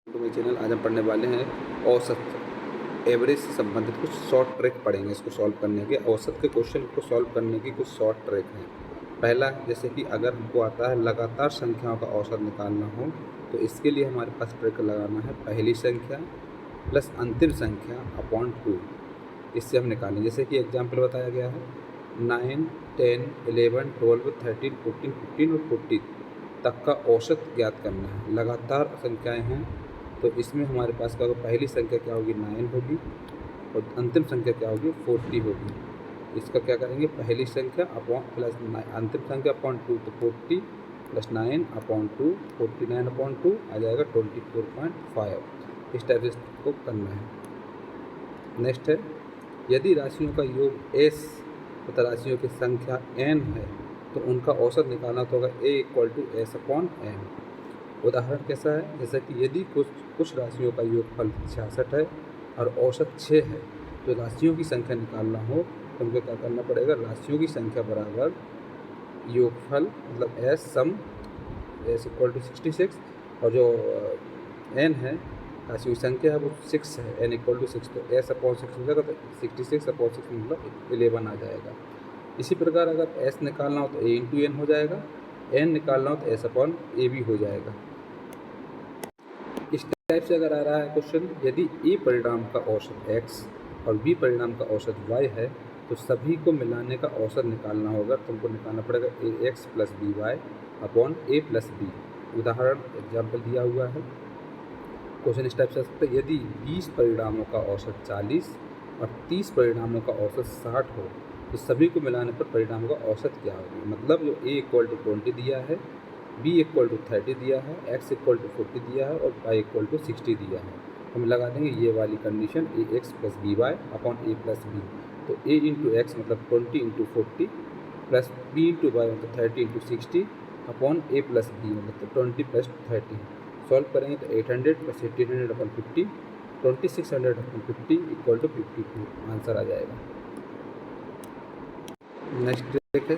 तो मेरे चैनल आज हम पढ़ने वाले हैं औसत एवरेज से संबंधित कुछ शॉर्ट ट्रिक पढ़ेंगे। इसको सॉल्व करने के औसत के क्वेश्चन को सॉल्व करने की कुछ शॉर्ट ट्रिक हैं। पहला, जैसे कि अगर हमको आता है लगातार संख्याओं का औसत निकालना हो तो इसके लिए हमारे पास ट्रिक लगाना है पहली संख्या प्लस अंतिम संख्या अपॉन 2। इससे हम निकालें, जैसे कि एग्जाम्पल बताया गया है 9, 10, 11, 12, 13, 14, 15 और 40 तक का औसत ज्ञात करना है। लगातार संख्याएं हैं तो इसमें हमारे पास क्या होगा, पहली संख्या क्या होगी 9 होगी और अंतिम संख्या क्या होगी 40 होगी। इसका क्या करेंगे, पहली संख्या अपॉन प्लस अंतिम संख्या अपॉन 2, तो 40 प्लस 9 अपॉन 2, 49 अपॉन 2 आ जाएगा 24.5। इस टाइप से इसको करना है। नेक्स्ट है, यदि राशियों का योग s तथा राशियों की संख्या n है तो उनका औसत निकालना तो होगा a = s अपॉन n। उदाहरण कैसा है, जैसे कि यदि कुछ राशियों का योगफल 66 है और औसत 6 है तो राशियों की संख्या निकालना हो तो हमको क्या करना पड़ेगा, राशियों की संख्या बराबर योगफल मतलब s सम s = 66 और जो n है राशियों की संख्या है वो 6 है, n = 6 तो s अपॉन 6 हो जाएगा तो 66 अपॉन 6 मतलब 11 आ जाएगा। इसी प्रकार अगर s निकालना हो तो a × n हो जाएगा, n निकालना हो तो s अपॉन a भी हो जाएगा। इस टाइप से अगर आ रहा है क्वेश्चन, यदि ए परिणाम का औसत x और बी परिणाम का औसत y है तो सभी को मिलाने का औसत निकालना होगा, तो हमको निकालना पड़ेगा ax + by upon a + b। उदाहरण एग्जाम्पल दिया हुआ है। क्वेश्चन इस टाइप से आ सकता है, यदि 20 परिणामों का औसत 40 और 30 परिणामों का औसत 60 हो तो सभी को मिलाने पर परिणामों का औसत क्या होगा। मतलब जो a = 20 दिया है, b = 30 दिया है, x = 40 दिया है और y = 60 दिया है। हम लगा देंगे ये वाली condition ax + by upon a + b। तो a × x मतलब 20 × 40 प्लस b × y मतलब 30 × 60 अपॉन a + b मतलब 20 + 30। सॉल्व करेंगे तो 800 + 1800 अपॉन 50, 2600 अपॉन 50 = 52 आंसर आ जाएगा। नेक्स्ट ट्रिक है,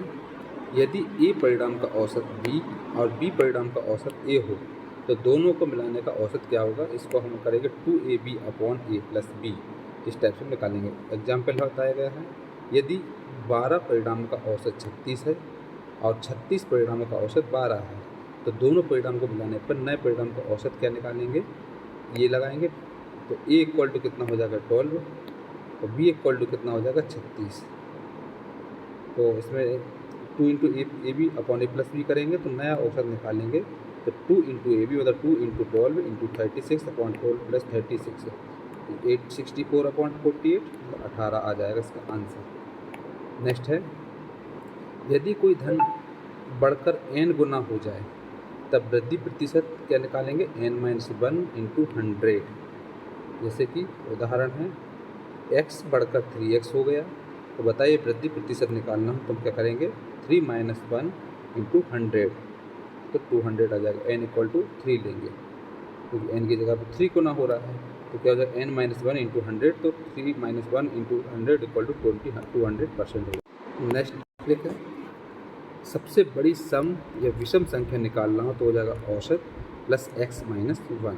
यदि ए परिणाम का औसत b और b परिणाम का औसत a हो तो दोनों को मिलाने का औसत क्या होगा। इसको हम करेंगे 2ab अपॉन a + b। इस टाइप से निकालेंगे। एग्जाम्पल बताया गया है, यदि 12 परिणामों का औसत 36 है और 36 परिणामों का औसत 12 है तो दोनों परिणाम को मिलाने पर नए परिणाम का औसत क्या निकालेंगे, ये लगाएंगे। तो a = कितना हो जाएगा 12 और b = कितना हो जाएगा 36। तो इसमें 2 × ab अपॉन a + b करेंगे तो नया औसत निकालेंगे। तो 2 × ab मतलब 2 × 12 × 36 अपॉन 12 + 36 864 अपॉन 48 मतलब 18 आ जाएगा इसका आंसर। नेक्स्ट है, यदि कोई धन बढ़कर n गुना हो जाए तब वृद्धि प्रतिशत क्या निकालेंगे, n - 1 × 100। जैसे कि उदाहरण है x बढ़कर 3x हो गया तो बताइए वृद्धि प्रतिशत निकालना हो तो हम क्या करेंगे, 3 - 1 × 100 तो 200 आ जाएगा। n = 3 लेंगे क्योंकि n की जगह पर 3 गुना हो रहा है तो क्या हो जाएगा, n - 1 × 100 तो 3 - 1 × 100 = 200% होगा। नेक्स्ट क्लिक है, सबसे बड़ी सम या विषम संख्या निकालना हो तो हो जाएगा औसत प्लस x - 1।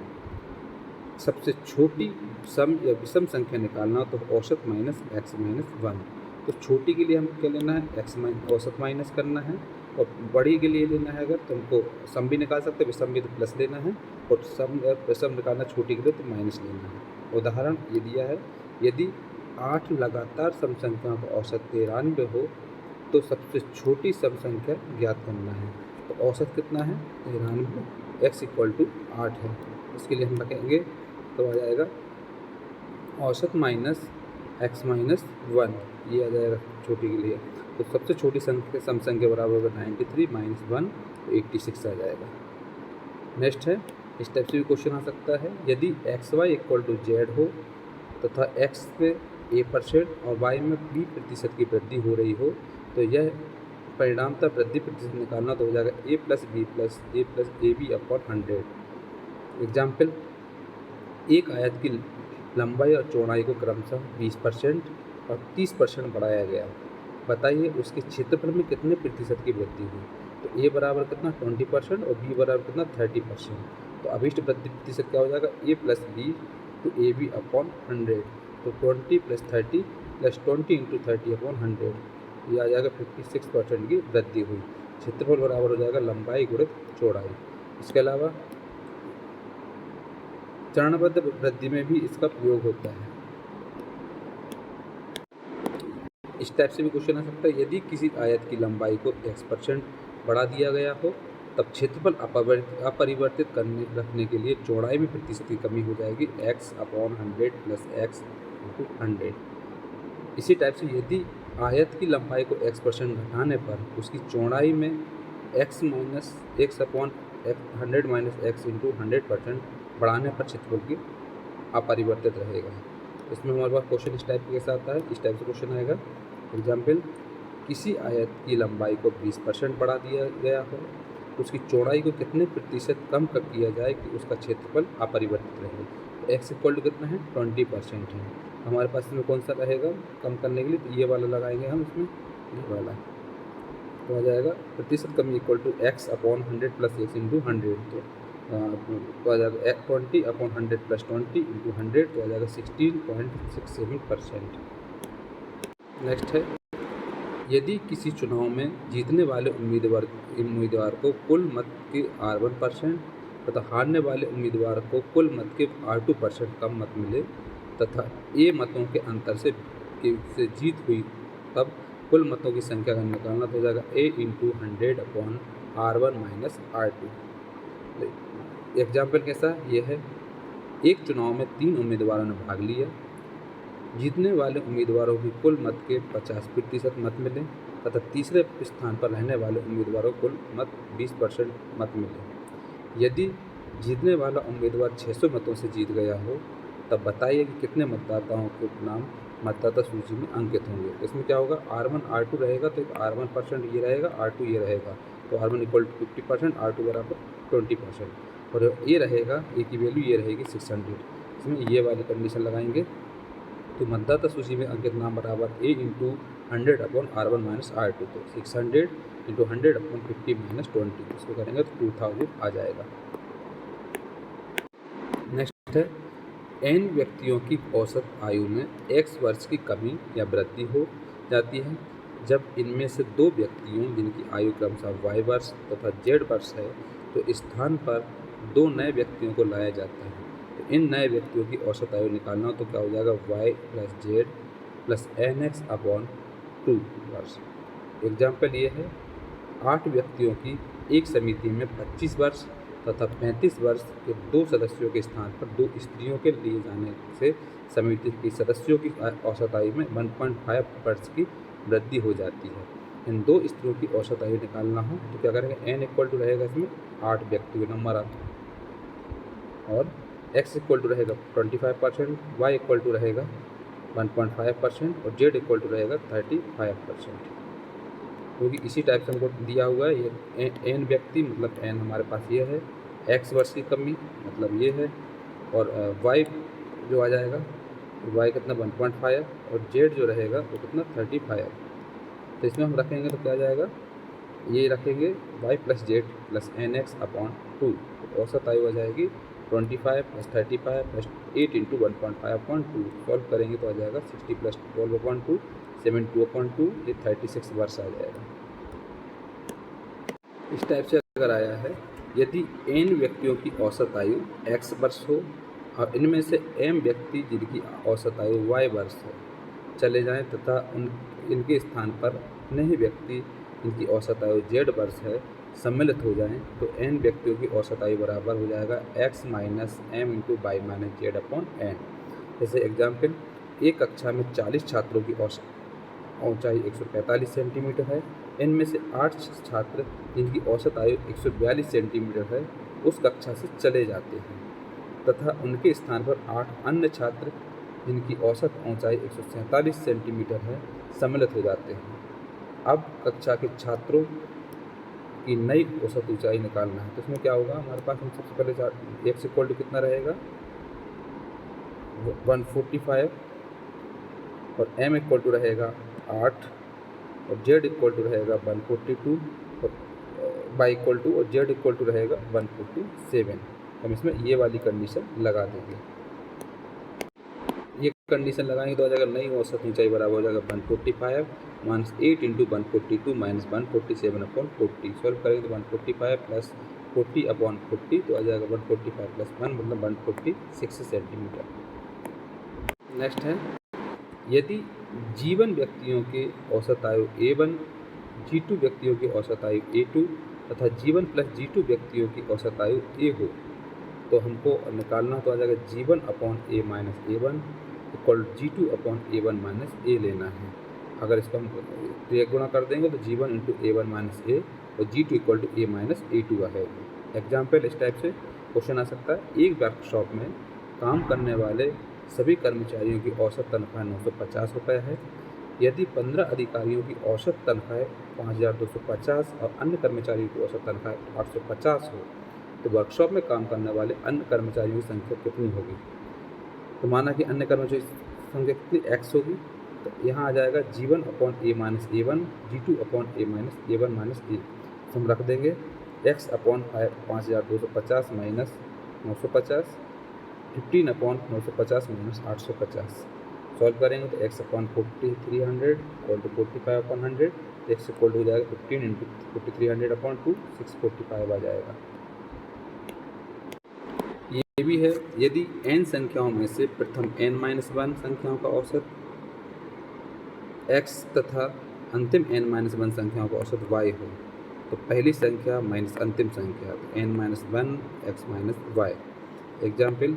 सबसे छोटी सम या विषम संख्या निकालना हो तो औसत माइनस x - 1। तो छोटी के लिए हमको क्या लेना है, औसत माइनस करना है और बड़ी के लिए लेना है अगर तो हमको सम भी निकाल सकते हैं, विषम भी तो प्लस लेना है और सम या विषम निकालना छोटी के लिए तो माइनस लेना है। उदाहरण ये दिया है, यदि 8 लगातार सम संख्याओं का औसत 93 हो तो सबसे छोटी सम संख्या ज्ञात करना है। तो औसत कितना है 93, x = 8 है। इसके लिए हम रखेंगे तो आ जाएगा औसत माइनस x - 1, ये आ जाएगा छोटी के लिए। तो सबसे छोटी संख्या सम संख्या बराबर होगा 93 - 1 तो 86 आ जाएगा। नेक्स्ट है, इस टाइप से भी क्वेश्चन आ सकता है, यदि xy = z हो तथा x में a% और y में b% की वृद्धि हो रही हो तो यह परिणामतः वृद्धि प्रतिशत निकालना तो हो जाएगा a + b + a + ab upon 100। Example, एक आयत की लंबाई और चौड़ाई को क्रमशः 20% और 30% बढ़ाया गया। बताइए उसके क्षेत्रफल में कितने प्रतिशत की वृद्धि हुई। तो a बराबर कितना 20% और b बराबर कितना 30%। तो अभीष्ट वृद्धि प्रतिशत क्या हो जाएगा, A plus B to A B upon 100। तो 20 प्लस 30 प्लस 20 इंटू 30 अपॉन 100, ये आ जाएगा 56% की वृद्धि हुई। क्षेत्रफल बराबर हो जाएगा लंबाई गुणित चौड़ाई। इसके अलावा चरणबद्ध वृद्धि में भी इसका प्रयोग होता है। इस टाइप से भी क्वेश्चन आ सकता है, यदि किसी आयत की लंबाई को x% बढ़ा दिया गया हो तब क्षेत्रफल अपरिवर्तित रखने के लिए चौड़ाई में प्रतिशत की कमी हो जाएगी x/100 प्लस x इंटू 100। इसी टाइप से यदि आयत की लंबाई को x% घटाने पर उसकी चौड़ाई में x/100 माइनस x इंटू 100% बढ़ाने पर क्षेत्रफल की अपरिवर्तित रहेगा। इसमें हमारे पास क्वेश्चन इस टाइप के साथ आता है। इस टाइप से क्वेश्चन आएगा, एग्जाम्पल, किसी आयत की लंबाई को 20% बढ़ा दिया गया हो तो उसकी चौड़ाई को कितने प्रतिशत कम कर किया जाए कि उसका क्षेत्रफल अपरिवर्तित रहे। तो x इक्वल टू कितना है, 20% है। हमारे पास इसमें कौन सा रहेगा कम करने के लिए, तो ये वाला लगाएंगे हम इसमें, ये वाला, तो आ जाएगा प्रतिशत कमी equal to x/100 plus x into 100। तो आ जाएगा 20/100 प्लस 20 इंटू 100, तो आ जाएगा 16.67%। नेक्स्ट है, यदि किसी चुनाव में जीतने वाले उम्मीदवार को कुल मत के R1% तथा हारने वाले उम्मीदवार को कुल मत के R2% कम मत मिले तथा ए मतों के अंतर से जीत हुई, तब कुल मतों की संख्या का निकालना तो हो जाएगा a into 100 upon R1 minus R2। Example कैसा ये है, एक चुनाव में 3 उम्मीदवारों ने भाग लिया, जीतने वाले उम्मीदवारों की कुल मत के 50% मत मिले तथा तीसरे स्थान पर रहने वाले उम्मीदवारों को कुल मत 20% मत मिले। यदि जीतने वाला उम्मीदवार 600 मतों से जीत गया हो तब बताइए कि कितने मतदाताओं के नाम मतदाता सूची में अंकित होंगे। इसमें क्या होगा, R1 R2 रहेगा तो R1% ये रहेगा, R2 ये रहेगा, तो R1 इक्वल टू 50%, R2 बराबर 20%, और ये रहेगा, ए की वैल्यू ये रहेगी 600। इसमें ये वाली कंडीशन लगाएंगे तो मतदाता सूची में अंकित नाम बराबर a into 100 upon R1 minus R2, तो 600 इंटू 100 अपॉन 50 माइनस 20, इसको करेंगे तो 2000 आ जाएगा। नेक्स्ट है, n व्यक्तियों की औसत आयु में x वर्ष की कमी या वृद्धि हो जाती है जब इनमें से 2 व्यक्तियों जिनकी आयु क्रमशः y वर्ष तथा z वर्ष है तो स्थान पर 2 नए व्यक्तियों को लाया जाता है। तो इन नए व्यक्तियों की औसत आयु निकालना हो तो क्या हो जाएगा, y plus Z plus nx upon 2 वर्ष। एग्जाम्पल ये है, 8 व्यक्तियों की एक समिति में 25 वर्ष तथा 35 वर्ष के 2 सदस्यों के स्थान पर 2 स्त्रियों के लिए जाने से समिति के सदस्यों की औसत आयु में 1.5 वर्ष की वृद्धि हो जाती है। इन 2 स्त्रियों की औसत आयु निकालना हो तो क्या करेंगे, n इक्वल टू रहेगा इसमें 8 व्यक्तियों के नंबर और x इक्वल टू रहेगा 25%, y इक्वल टू रहेगा 1.5% और z इक्वल टू रहेगा 35%। क्योंकि इसी टाइप से हमको दिया हुआ है, ये n व्यक्ति मतलब n हमारे पास ये है, x वर्ष की कमी मतलब ये है, और y जो आ जाएगा y कितना 1.5 और z जो रहेगा वो कितना 35। तो इसमें हम रखेंगे तो क्या आ जाएगा, ये रखेंगे y plus Z plus nx upon 2, तो औसत आयु आ जाएगी 25 plus 35 plus 8 into 1.5 upon 2। Solve करेंगे तो आ जाएगा 60 प्लस 12 अपॉन 2 72 अपॉन 2, ये 36 वर्ष आ जाएगा। इस टाइप से अगर आया है, यदि n व्यक्तियों की औसत आयु x वर्ष हो और इनमें से m व्यक्ति जिनकी औसत आयु y वर्ष है चले जाएं तथा इनके स्थान पर नए व्यक्ति जिनकी औसत आयु z वर्ष है सम्मिलित हो जाएं तो n व्यक्तियों की औसत आयु बराबर हो जाएगा x minus m into y minus z upon n। जैसे एग्जाम्पल, एक कक्षा में 40 छात्रों की औसत ऊंचाई 145 सेंटीमीटर है, इनमें से 8 छात्र जिनकी औसत आयु 142 सेंटीमीटर है उस कक्षा से चले जाते हैं तथा उनके स्थान पर 8 अन्य छात्र जिनकी औसत ऊंचाई 147 सेंटीमीटर है सम्मिलित हो जाते हैं। अब कक्षा के छात्रों की नई औसत ऊंचाई निकालना है, तो इसमें क्या होगा, हमारे पास हम सबसे पहले x इक्वल टू कितना रहेगा 145 और m इक्वल टू रहेगा 8 और z इक्वल टू रहेगा 142 और y इक्वल टू और z इक्वल टू रहेगा 147। हम इसमें ये वाली कंडीशन लगा देंगे। ये कंडीशन लगाएंगे तो आ जाएगा नई औसत ऊंचाई बराबर हो जाएगा 145 minus 8 into 142 minus 147 upon 40। Solve करेंगे तो 145 प्लस 40 अपॉन 40 तो आ जाएगा 145 प्लस 1 मतलब 146 सेंटीमीटर। नेक्स्ट है, यदि G1 व्यक्तियों के औसत आयु A1, G2 व्यक्तियों की औसत आयु A2 तथा G1 प्लस G2 व्यक्तियों की औसत आयु A हो तो हमको निकालना तो आ जाएगा G1 upon A minus A1 equal G2 upon A1 minus A लेना है। अगर इसको हम direct गुणा कर देंगे तो G1 into A1 minus A और G2 equal to A minus A2 आएगा। एग्जाम्पल इस टाइप से क्वेश्चन आ सकता है, एक वर्कशॉप में काम करने वाले सभी कर्मचारियों की औसत तनख्वाह 950 रुपये है। यदि 15 अधिकारियों की औसत तनख्वाह 5250 और अन्य कर्मचारियों की औसत तनख्वाह 850 हो तो वर्कशॉप में काम करने वाले अन्य कर्मचारियों की संख्या कितनी होगी। तो माना कि अन्य कर्मचारियों की संख्या कितनी x होगी, तो यहाँ आ जाएगा G1 upon A minus A1 G2 upon A minus A1 minus A। हम रख देंगे x upon 5250 minus 950 15 upon 950 minus 850। Solve करेंगे तो x अपॉन 4300 equal to 45 upon 100, x equal to हो जाएगा 15 इंटू 4300 अपॉन 2 645 आ जाएगा। ये भी है, यदि n संख्याओं में से प्रथम n-1 संख्याओं का औसत x तथा अंतिम n-1 संख्याओं का औसत y हो तो पहली संख्या माइनस अंतिम संख्या तो n-1 x minus y। Example,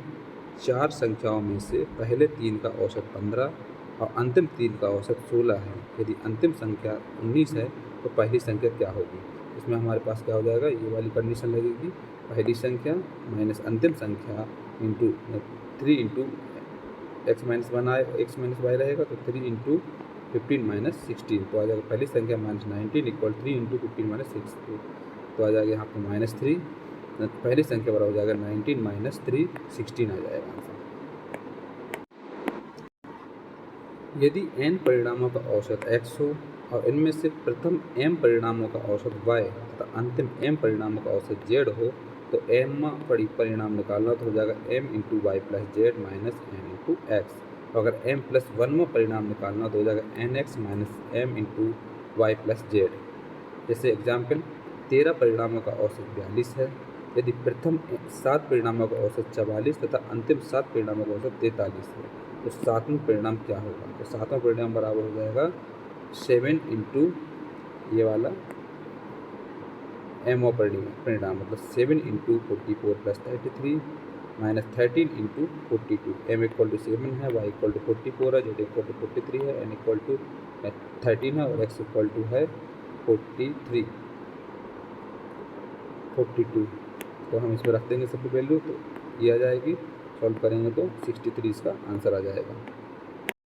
4 संख्याओं में से पहले 3 का औसत 15 और अंतिम 3 का औसत 16 है। यदि अंतिम संख्या 19 है तो पहली संख्या क्या होगी। इसमें हमारे पास क्या हो जाएगा, ये वाली कंडीशन लगेगी, पहली संख्या माइनस अंतिम संख्या इंटू 3 इंटू एक्स माइनस 1 आए एक्स माइनस वाई रहेगा तो 3 इंटू 15 माइनस 16 तो आ जाएगा पहली संख्या माइनस 19 इक्वल 3 इंटू 15 माइनस 16 तो आ जाएगा यहाँ पर माइनस 3, पहली संख्या बराबर हो जाएगा 19 माइनस 3 16 आ जाएगा आंसर। यदि n परिणामों का औसत x हो और इनमें से प्रथम m परिणामों का औसत y तथा अंतिम m परिणामों का औसत z हो तो m परिणाम निकालना तो हो जाएगा m into y plus z minus n into x. और अगर m प्लस 1वां परिणाम निकालना तो हो जाएगा nx minus m into y plus z. जैसे एग्जाम्पल, 13 परिणामों का औसत 42 है। यदि प्रथम 7 परिणामों का औसत 44 तथा अंतिम 7 परिणामों का औसत 43 है तो 7वां परिणाम क्या होगा। तो 7वां परिणाम बराबर हो जाएगा 7 इंटू ये वाला m परिणाम मतलब 7 into 44 plus 33 minus 13 into 42। m equal to 7 है, y इक्वल टू 44 है, z इक्वल टू 43 है, n इक्वल टू 13 है और x इक्वल टू है 42। तो हम इसमें रख देंगे सभी वैल्यू तो ये आ जाएगी। सॉल्व करेंगे तो 63 इसका आंसर आ जाएगा।